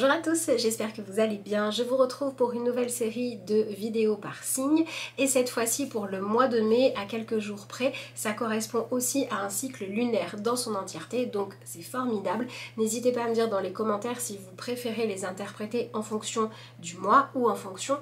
Bonjour à tous, j'espère que vous allez bien. Je vous retrouve pour une nouvelle série de vidéos par signe et cette fois-ci pour le mois de mai à quelques jours près. Ça correspond aussi à un cycle lunaire dans son entièreté, donc c'est formidable. N'hésitez pas à me dire dans les commentaires si vous préférez les interpréter en fonction du mois ou en fonction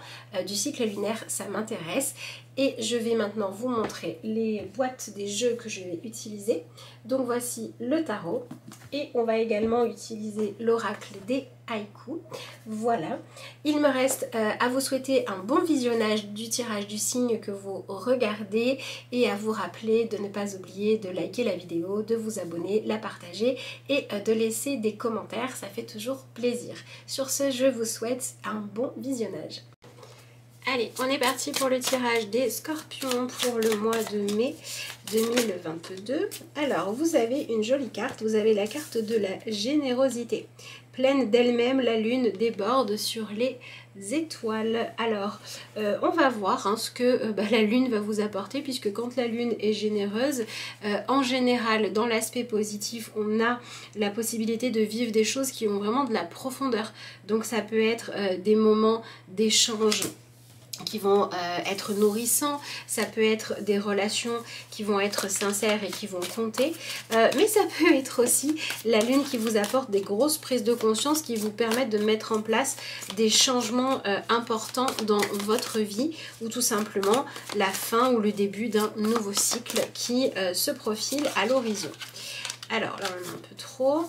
du cycle lunaire, ça m'intéresse. Et je vais maintenant vous montrer les boîtes des jeux que je vais utiliser. Donc voici le tarot et on va également utiliser l'oracle des haïkus. Voilà, il me reste à vous souhaiter un bon visionnage du tirage du signe que vous regardez et à vous rappeler de ne pas oublier de liker la vidéo, de vous abonner, la partager et de laisser des commentaires, ça fait toujours plaisir. Sur ce, je vous souhaite un bon visionnage. Allez, on est parti pour le tirage des scorpions pour le mois de mai 2022. Alors, vous avez une jolie carte, vous avez la carte de la générosité. Pleine d'elle-même, la lune déborde sur les étoiles. Alors, on va voir ce que la lune va vous apporter, puisque quand la lune est généreuse, en général, dans l'aspect positif, on a la possibilité de vivre des choses qui ont vraiment de la profondeur. Donc, ça peut être des moments d'échange qui vont être nourrissants, ça peut être des relations qui vont être sincères et qui vont compter, mais ça peut être aussi la lune qui vous apporte des grosses prises de conscience qui vous permettent de mettre en place des changements importants dans votre vie ou tout simplement la fin ou le début d'un nouveau cycle qui se profile à l'horizon. Alors là on a un peu trop.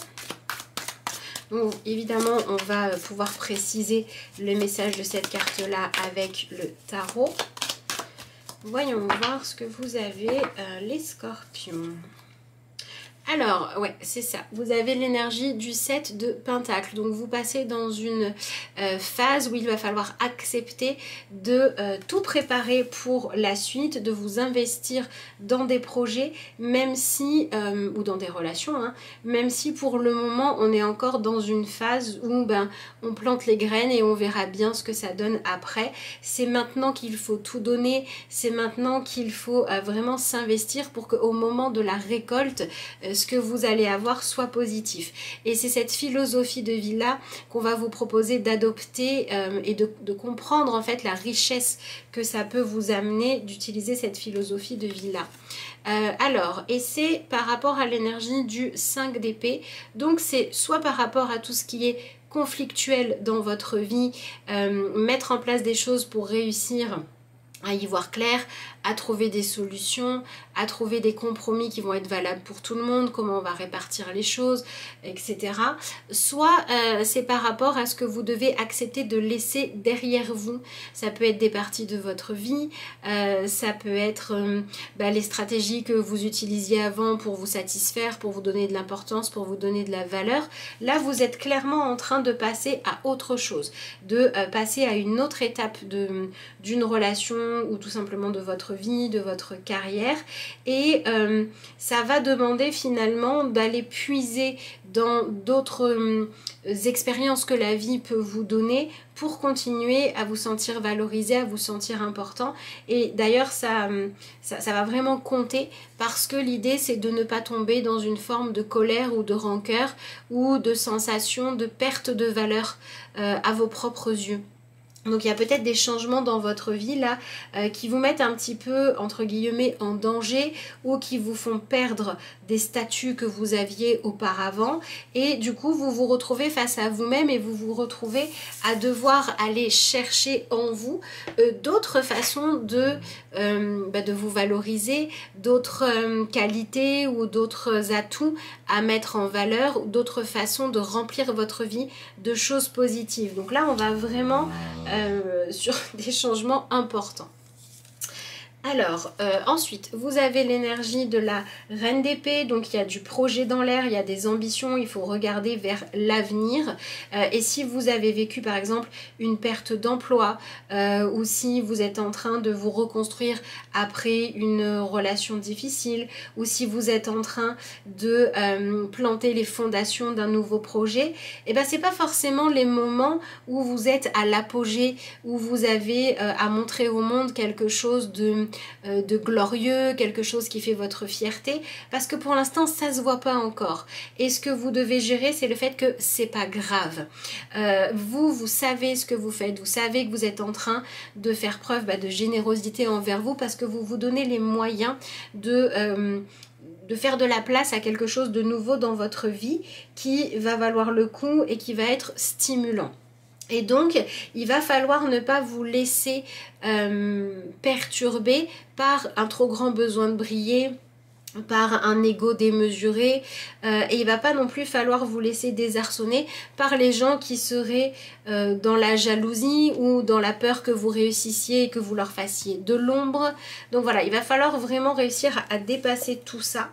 Donc évidemment on va pouvoir préciser le message de cette carte là avec le tarot. Voyons voir ce que vous avez les scorpions. Alors, ouais, c'est ça. Vous avez l'énergie du 7 de Pentacle. Donc, vous passez dans une phase où il va falloir accepter de tout préparer pour la suite, de vous investir dans des projets, même si, ou dans des relations, même si pour le moment, on est encore dans une phase où on plante les graines et on verra bien ce que ça donne après. C'est maintenant qu'il faut tout donner, c'est maintenant qu'il faut vraiment s'investir pour qu'au moment de la récolte, ce que vous allez avoir soit positif. Et c'est cette philosophie de vie là qu'on va vous proposer d'adopter et de comprendre en fait la richesse que ça peut vous amener d'utiliser cette philosophie de vie là. Alors, et c'est par rapport à l'énergie du 5 d'épée, donc c'est soit par rapport à tout ce qui est conflictuel dans votre vie, mettre en place des choses pour réussir à y voir clair, à trouver des solutions, à trouver des compromis qui vont être valables pour tout le monde, comment on va répartir les choses, etc. Soit c'est par rapport à ce que vous devez accepter de laisser derrière vous. Ça peut être des parties de votre vie, ça peut être les stratégies que vous utilisiez avant pour vous satisfaire, pour vous donner de l'importance, pour vous donner de la valeur. Là, vous êtes clairement en train de passer à autre chose, de passer à une autre étape d'une relation ou tout simplement de votre vie, de votre carrière et ça va demander finalement d'aller puiser dans d'autres expériences que la vie peut vous donner pour continuer à vous sentir valorisé, à vous sentir important. Et d'ailleurs ça va vraiment compter parce que l'idée c'est de ne pas tomber dans une forme de colère ou de rancœur ou de sensation de perte de valeur à vos propres yeux. Donc il y a peut-être des changements dans votre vie là qui vous mettent un petit peu entre guillemets en danger ou qui vous font perdre des statuts que vous aviez auparavant et du coup vous vous retrouvez face à vous-même et vous vous retrouvez à devoir aller chercher en vous d'autres façons de vous valoriser, d'autres qualités ou d'autres atouts à mettre en valeur, d'autres façons de remplir votre vie de choses positives. Donc là on va vraiment sur des changements importants. Alors, ensuite, vous avez l'énergie de la reine d'épée, donc il y a du projet dans l'air, il y a des ambitions, il faut regarder vers l'avenir. Et si vous avez vécu par exemple une perte d'emploi ou si vous êtes en train de vous reconstruire après une relation difficile ou si vous êtes en train de planter les fondations d'un nouveau projet, et ben c'est pas forcément les moments où vous êtes à l'apogée, où vous avez à montrer au monde quelque chose de de glorieux, quelque chose qui fait votre fierté, parce que pour l'instant ça se voit pas encore. Et ce que vous devez gérer, c'est le fait que c'est pas grave. Vous savez ce que vous faites, vous savez que vous êtes en train de faire preuve de générosité envers vous, parce que vous vous donnez les moyens de faire de la place à quelque chose de nouveau dans votre vie qui va valoir le coup et qui va être stimulant. Et donc, il va falloir ne pas vous laisser perturber par un trop grand besoin de briller, par un ego démesuré, et il va pas non plus falloir vous laisser désarçonner par les gens qui seraient dans la jalousie ou dans la peur que vous réussissiez et que vous leur fassiez de l'ombre. Donc voilà, il va falloir vraiment réussir à dépasser tout ça.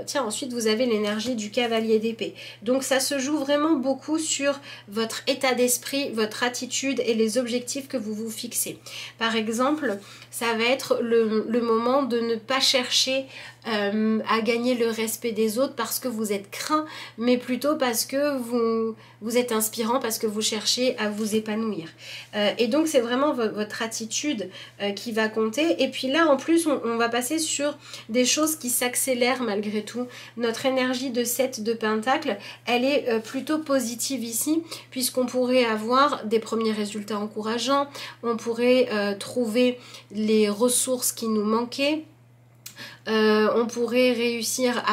Tiens, ensuite vous avez l'énergie du cavalier d'épée. Donc ça se joue vraiment beaucoup sur votre état d'esprit, votre attitude et les objectifs que vous vous fixez. Par exemple, ça va être le moment de ne pas chercher à gagner le respect des autres parce que vous êtes craint, mais plutôt parce que vous êtes inspirant, parce que vous cherchez à vous épanouir. Et donc c'est vraiment votre attitude qui va compter. Et puis là en plus on va passer sur des choses qui s'accélèrent malgré tout. Notre énergie de 7 de Pentacle, elle est plutôt positive ici, puisqu'on pourrait avoir des premiers résultats encourageants, on pourrait trouver les ressources qui nous manquaient. On pourrait réussir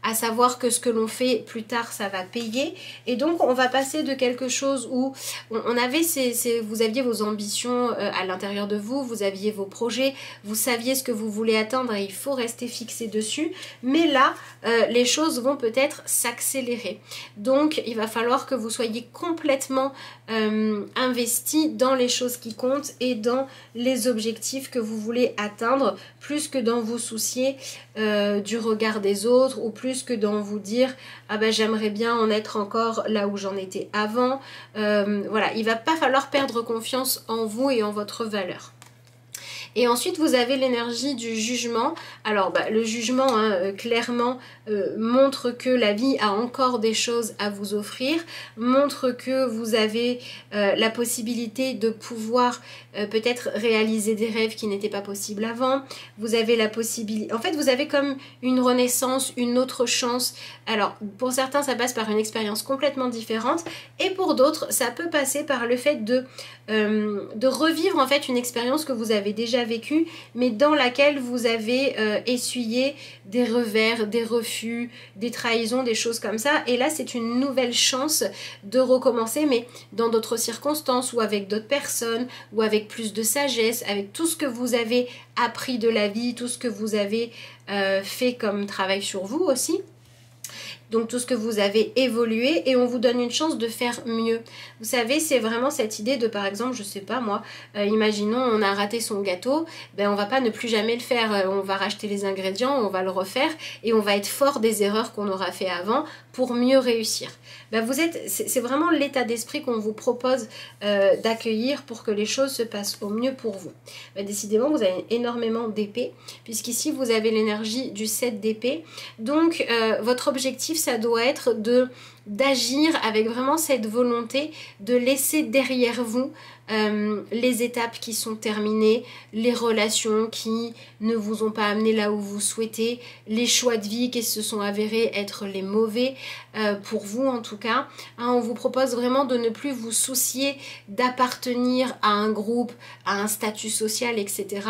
à savoir que ce que l'on fait plus tard ça va payer, et donc on va passer de quelque chose où on avait vous aviez vos ambitions à l'intérieur de vous, vous aviez vos projets, vous saviez ce que vous voulez atteindre et il faut rester fixé dessus, mais là les choses vont peut-être s'accélérer, donc il va falloir que vous soyez complètement investi dans les choses qui comptent et dans les objectifs que vous voulez atteindre, plus que dans vous soucier du regard des autres, ou plus que dans vous dire ah ben j'aimerais bien en être encore là où j'en étais avant. Voilà, il va pas falloir perdre confiance en vous et en votre valeur. Et ensuite vous avez l'énergie du jugement. Alors le jugement clairement montre que la vie a encore des choses à vous offrir, montre que vous avez la possibilité de pouvoir peut-être réaliser des rêves qui n'étaient pas possibles avant. Vous avez la possibilité, en fait vous avez comme une renaissance, une autre chance. Alors pour certains ça passe par une expérience complètement différente, et pour d'autres ça peut passer par le fait de revivre en fait une expérience que vous avez déjà vécue, mais dans laquelle vous avez essuyé des revers, des refus, des trahisons, des choses comme ça, et là c'est une nouvelle chance de recommencer, mais dans d'autres circonstances, ou avec d'autres personnes, ou avec plus de sagesse, avec tout ce que vous avez appris de la vie, tout ce que vous avez fait comme travail sur vous aussi. Donc tout ce que vous avez évolué, et on vous donne une chance de faire mieux. Vous savez, c'est vraiment cette idée de, par exemple, je sais pas moi, imaginons on a raté son gâteau, ben on va pas ne plus jamais le faire, on va racheter les ingrédients, on va le refaire, et on va être fort des erreurs qu'on aura fait avant pour mieux réussir. Ben c'est vraiment l'état d'esprit qu'on vous propose d'accueillir pour que les choses se passent au mieux pour vous. Ben décidément, vous avez énormément d'épées, puisqu'ici vous avez l'énergie du 7 d'épée. Donc votre objectif ça doit être d'agir avec vraiment cette volonté de laisser derrière vous les étapes qui sont terminées, les relations qui ne vous ont pas amené là où vous souhaitez, les choix de vie qui se sont avérés être les mauvais pour vous en tout cas. On vous propose vraiment de ne plus vous soucier d'appartenir à un groupe, à un statut social, etc.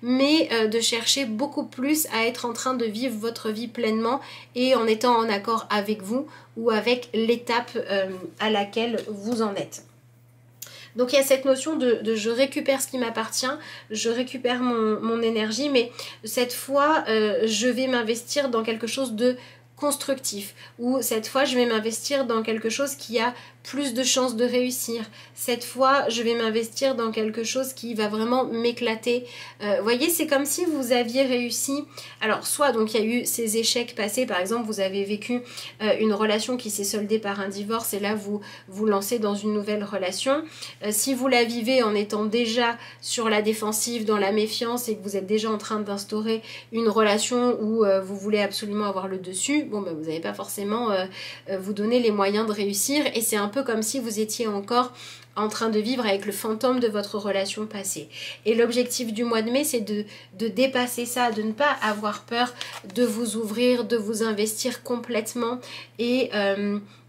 Mais de chercher beaucoup plus à être en train de vivre votre vie pleinement et en étant en accord avec vous ou avec l'étape à laquelle vous en êtes. Donc il y a cette notion de je récupère ce qui m'appartient, je récupère mon énergie, mais cette fois je vais m'investir dans quelque chose de constructif, ou cette fois je vais m'investir dans quelque chose qui a plus de chances de réussir, cette fois je vais m'investir dans quelque chose qui va vraiment m'éclater. Vous voyez, c'est comme si vous aviez réussi, alors soit donc il y a eu ces échecs passés, par exemple vous avez vécu une relation qui s'est soldée par un divorce et là vous vous lancez dans une nouvelle relation. Si vous la vivez en étant déjà sur la défensive, dans la méfiance, et que vous êtes déjà en train d'instaurer une relation où vous voulez absolument avoir le dessus, bon ben vous n'allez pas forcément vous donner les moyens de réussir, et c'est un peu comme si vous étiez encore en train de vivre avec le fantôme de votre relation passée. Et l'objectif du mois de mai, c'est de dépasser ça, de ne pas avoir peur de vous ouvrir, de vous investir complètement et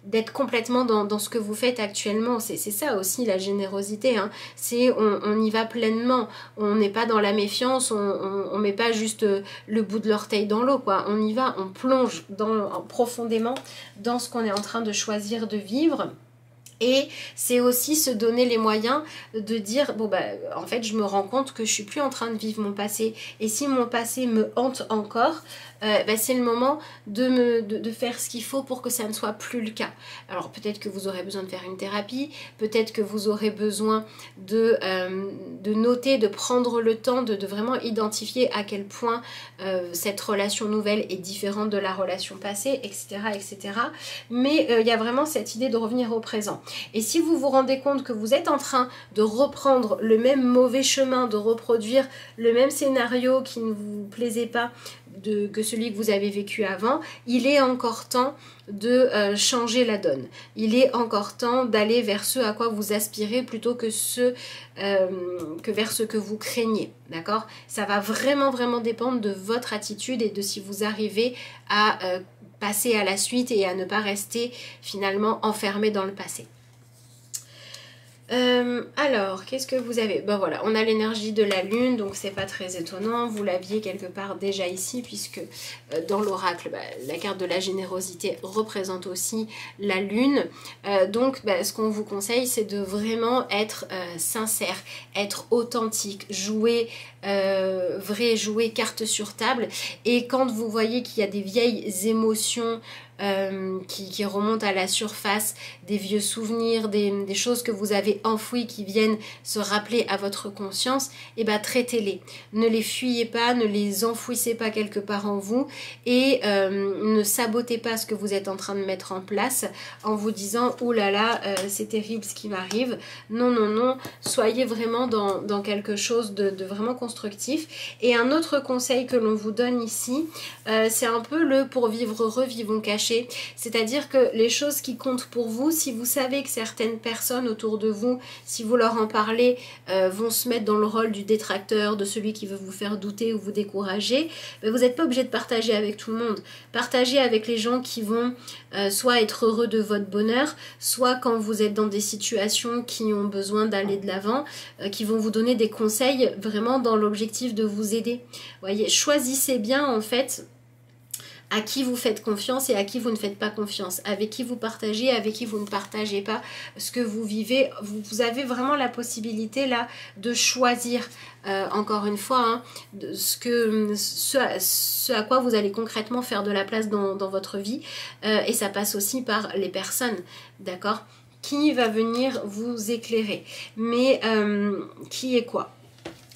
d'être complètement dans ce que vous faites actuellement. C'est ça aussi la générosité, hein. C'est on y va pleinement, on n'est pas dans la méfiance, on met pas juste le bout de l'orteil dans l'eau, quoi. On y va, on plonge profondément dans ce qu'on est en train de choisir de vivre. Et c'est aussi se donner les moyens de dire, bon bah en fait je me rends compte que je suis plus en train de vivre mon passé, et si mon passé me hante encore, c'est le moment de faire ce qu'il faut pour que ça ne soit plus le cas. Alors peut-être que vous aurez besoin de faire une thérapie, peut-être que vous aurez besoin de noter, de prendre le temps de vraiment identifier à quel point cette relation nouvelle est différente de la relation passée, etc. etc. Mais il y a vraiment cette idée de revenir au présent. Et si vous vous rendez compte que vous êtes en train de reprendre le même mauvais chemin, de reproduire le même scénario qui ne vous plaisait pas que celui que vous avez vécu avant, il est encore temps de changer la donne. Il est encore temps d'aller vers ce à quoi vous aspirez plutôt que vers ce que vous craignez. D'accord? Ça va vraiment dépendre de votre attitude et de si vous arrivez à passer à la suite et à ne pas rester finalement enfermé dans le passé. Alors, qu'est-ce que vous avez? Ben voilà, on a l'énergie de la lune, donc c'est pas très étonnant. Vous l'aviez quelque part déjà ici, puisque dans l'oracle, la carte de la générosité représente aussi la lune. Donc, ce qu'on vous conseille, c'est de vraiment être sincère, être authentique, jouer vrai, jouer carte sur table. Et quand vous voyez qu'il y a des vieilles émotions qui remontent à la surface, des vieux souvenirs, des choses que vous avez enfouies qui viennent se rappeler à votre conscience, et traitez-les. Ne les fuyez pas, ne les enfouissez pas quelque part en vous, et ne sabotez pas ce que vous êtes en train de mettre en place en vous disant oh là là, c'est terrible ce qui m'arrive. Non, non, non, soyez vraiment dans quelque chose de vraiment constructif. Et un autre conseil que l'on vous donne ici, c'est un peu le pour vivre heureux, vivons cachés. C'est-à-dire que les choses qui comptent pour vous, si vous savez que certaines personnes autour de vous, si vous leur en parlez, vont se mettre dans le rôle du détracteur, de celui qui veut vous faire douter ou vous décourager, vous n'êtes pas obligé de partager avec tout le monde. Partagez avec les gens qui vont soit être heureux de votre bonheur, soit quand vous êtes dans des situations qui ont besoin d'aller de l'avant, qui vont vous donner des conseils vraiment dans l'objectif de vous aider. Voyez, choisissez bien en fait à qui vous faites confiance et à qui vous ne faites pas confiance, avec qui vous partagez, avec qui vous ne partagez pas ce que vous vivez. Vous avez vraiment la possibilité là de choisir, encore une fois, hein, ce à quoi vous allez concrètement faire de la place dans votre vie, et ça passe aussi par les personnes, d'accord, qui va venir vous éclairer, mais qui est quoi?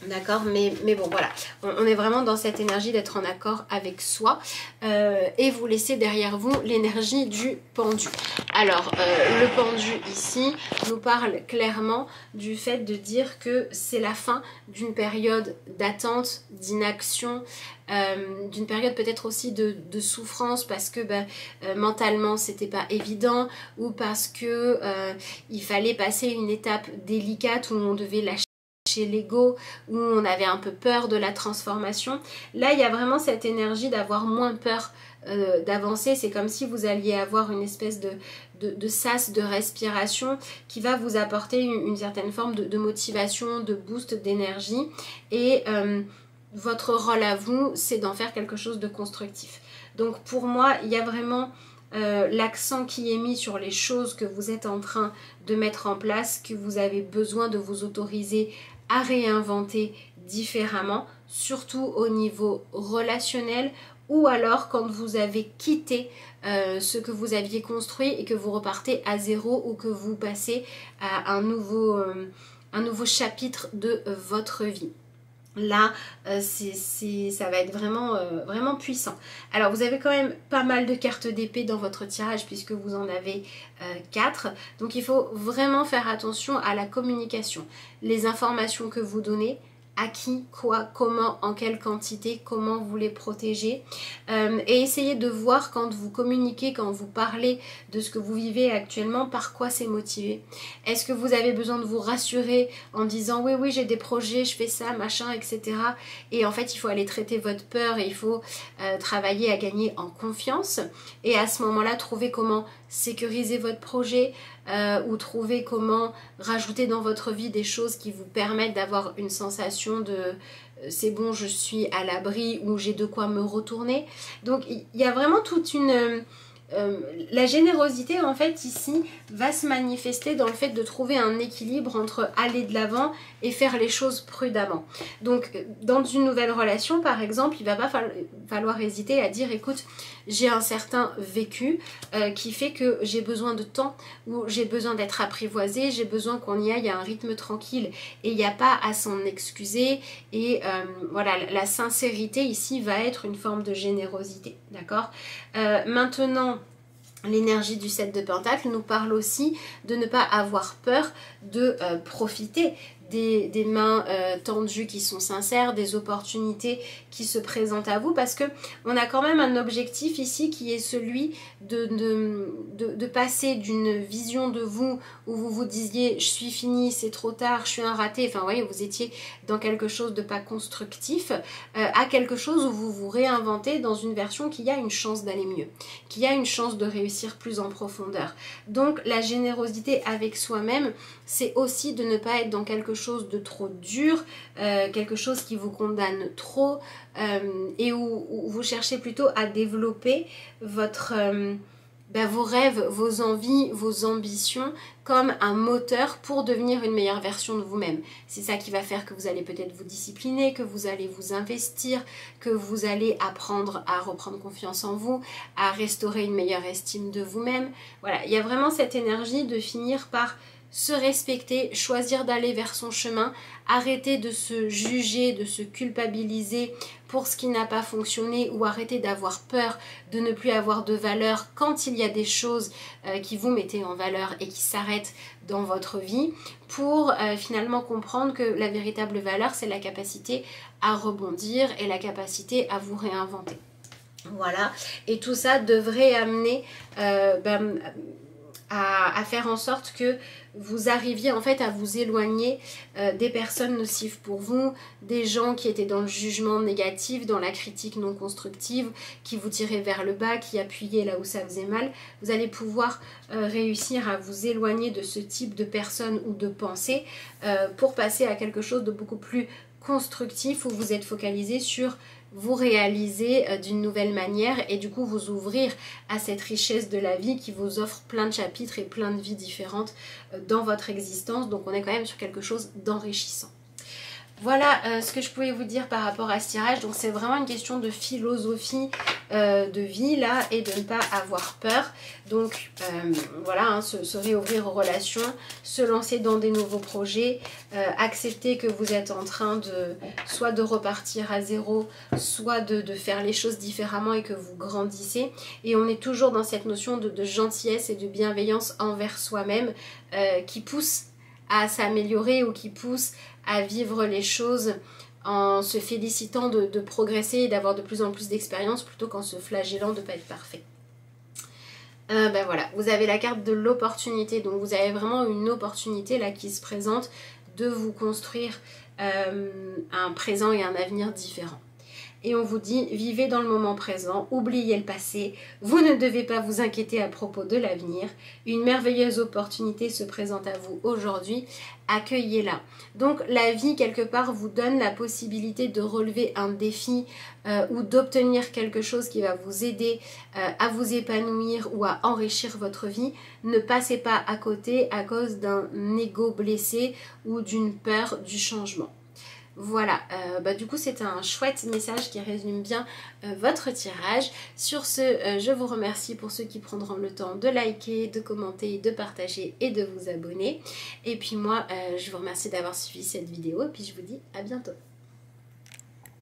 D'accord, mais bon voilà, on est vraiment dans cette énergie d'être en accord avec soi, et vous laissez derrière vous l'énergie du pendu. Alors le pendu ici nous parle clairement du fait de dire que c'est la fin d'une période d'attente, d'inaction, d'une période peut-être aussi de souffrance parce que mentalement c'était pas évident, ou parce que il fallait passer une étape délicate où on devait lâcher l'ego, où on avait un peu peur de la transformation. Là il y a vraiment cette énergie d'avoir moins peur d'avancer. C'est comme si vous alliez avoir une espèce de sas de respiration qui va vous apporter une certaine forme de motivation, de boost d'énergie, et votre rôle à vous c'est d'en faire quelque chose de constructif. Donc pour moi il y a vraiment l'accent qui est mis sur les choses que vous êtes en train de mettre en place, que vous avez besoin de vous autoriser à réinventer différemment, surtout au niveau relationnel, ou alors quand vous avez quitté ce que vous aviez construit et que vous repartez à zéro, ou que vous passez à un nouveau chapitre de votre vie. Là, ça va être vraiment puissant. Alors, vous avez quand même pas mal de cartes d'épée dans votre tirage puisque vous en avez 4. Donc, il faut vraiment faire attention à la communication. Les informations que vous donnez, à qui, quoi, comment, en quelle quantité, comment vous les protégez. Et essayez de voir quand vous communiquez, quand vous parlez de ce que vous vivez actuellement, par quoi c'est motivé. Est-ce que vous avez besoin de vous rassurer en disant oui, oui, j'ai des projets, je fais ça, machin, etc. Et en fait, il faut aller traiter votre peur et il faut travailler à gagner en confiance. Et à ce moment-là, trouver comment sécuriser votre projet ou trouver comment rajouter dans votre vie des choses qui vous permettent d'avoir une sensation de c'est bon, je suis à l'abri ou j'ai de quoi me retourner. Donc il y a vraiment toute une... la générosité en fait ici va se manifester dans le fait de trouver un équilibre entre aller de l'avant et faire les choses prudemment. Donc dans une nouvelle relation par exemple, il va pas falloir hésiter à dire écoute, j'ai un certain vécu qui fait que j'ai besoin de temps ou j'ai besoin d'être apprivoisée, j'ai besoin qu'on y aille à un rythme tranquille et il n'y a pas à s'en excuser et voilà, la sincérité ici va être une forme de générosité, d'accord. Maintenant, l'énergie du 7 de Pentacle nous parle aussi de ne pas avoir peur de profiter des mains tendues qui sont sincères, des opportunités qui se présentent à vous, parce que on a quand même un objectif ici qui est celui de passer d'une vision de vous où vous vous disiez je suis fini, c'est trop tard, je suis un raté, enfin vous voyez, vous étiez dans quelque chose de pas constructif, à quelque chose où vous vous réinventez dans une version qui a une chance d'aller mieux, qui a une chance de réussir plus en profondeur. Donc la générosité avec soi-même, c'est aussi de ne pas être dans quelque chose de trop dur, quelque chose qui vous condamne trop et où vous cherchez plutôt à développer votre, vos rêves, vos envies, vos ambitions comme un moteur pour devenir une meilleure version de vous-même. C'est ça qui va faire que vous allez peut-être vous discipliner, que vous allez vous investir, que vous allez apprendre à reprendre confiance en vous, à restaurer une meilleure estime de vous-même. Voilà, il y a vraiment cette énergie de finir par se respecter, choisir d'aller vers son chemin, arrêter de se juger, de se culpabiliser pour ce qui n'a pas fonctionné ou arrêter d'avoir peur de ne plus avoir de valeur quand il y a des choses qui vous mettez en valeur et qui s'arrêtent dans votre vie pour finalement comprendre que la véritable valeur, c'est la capacité à rebondir et la capacité à vous réinventer. Voilà, et tout ça devrait amener à faire en sorte que vous arriviez en fait à vous éloigner des personnes nocives pour vous, des gens qui étaient dans le jugement négatif, dans la critique non constructive, qui vous tiraient vers le bas, qui appuyaient là où ça faisait mal. Vous allez pouvoir réussir à vous éloigner de ce type de personnes ou de pensées pour passer à quelque chose de beaucoup plus constructif où vous êtes focalisé sur vous réaliser d'une nouvelle manière et du coup vous ouvrir à cette richesse de la vie qui vous offre plein de chapitres et plein de vies différentes dans votre existence. Donc on est quand même sur quelque chose d'enrichissant. Voilà ce que je pouvais vous dire par rapport à ce tirage. Donc c'est vraiment une question de philosophie de vie là et de ne pas avoir peur. Donc voilà, hein, se réouvrir aux relations, se lancer dans des nouveaux projets, accepter que vous êtes en train de soit de repartir à zéro, soit de faire les choses différemment et que vous grandissez. Et on est toujours dans cette notion de gentillesse et de bienveillance envers soi-même qui pousse à s'améliorer ou qui pousse à vivre les choses en se félicitant de progresser et d'avoir de plus en plus d'expérience plutôt qu'en se flagellant de ne pas être parfait. Ben voilà, vous avez la carte de l'opportunité, donc vous avez vraiment une opportunité là qui se présente de vous construire un présent et un avenir différent. Et on vous dit, vivez dans le moment présent, oubliez le passé, vous ne devez pas vous inquiéter à propos de l'avenir. Une merveilleuse opportunité se présente à vous aujourd'hui, accueillez-la. Donc la vie, quelque part, vous donne la possibilité de relever un défi ou d'obtenir quelque chose qui va vous aider à vous épanouir ou à enrichir votre vie. Ne passez pas à côté à cause d'un ego blessé ou d'une peur du changement. Voilà, du coup c'est un chouette message qui résume bien votre tirage. Sur ce, je vous remercie pour ceux qui prendront le temps de liker, de commenter, de partager et de vous abonner. Et puis moi, je vous remercie d'avoir suivi cette vidéo et puis je vous dis à bientôt.